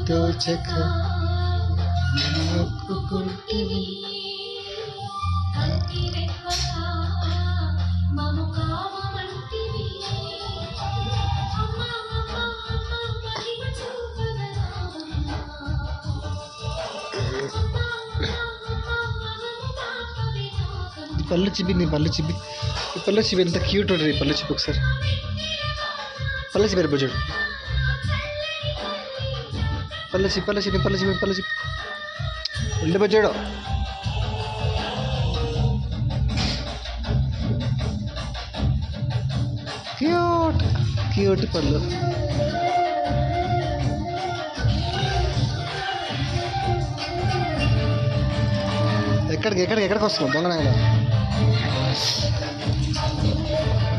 దోచక పళ్ళు చిబి నీ పళ్ళు చిబి ఈ పళ్ళు చిబి ఎంత క్యూట్ ఉంటుంది. పళ్ళు చిబి ఒకసారి పళ్ళు చిబి చూడు. పళ్ళు చిబి పళ్ళు చిబి పళ్ళు చిబి పళ్ళు చిబి ఉండి బొచ్చాడు. క్యూట్ క్యూట్ పళ్ళు. ఎక్కడికి వస్తున్నావు దొంగ?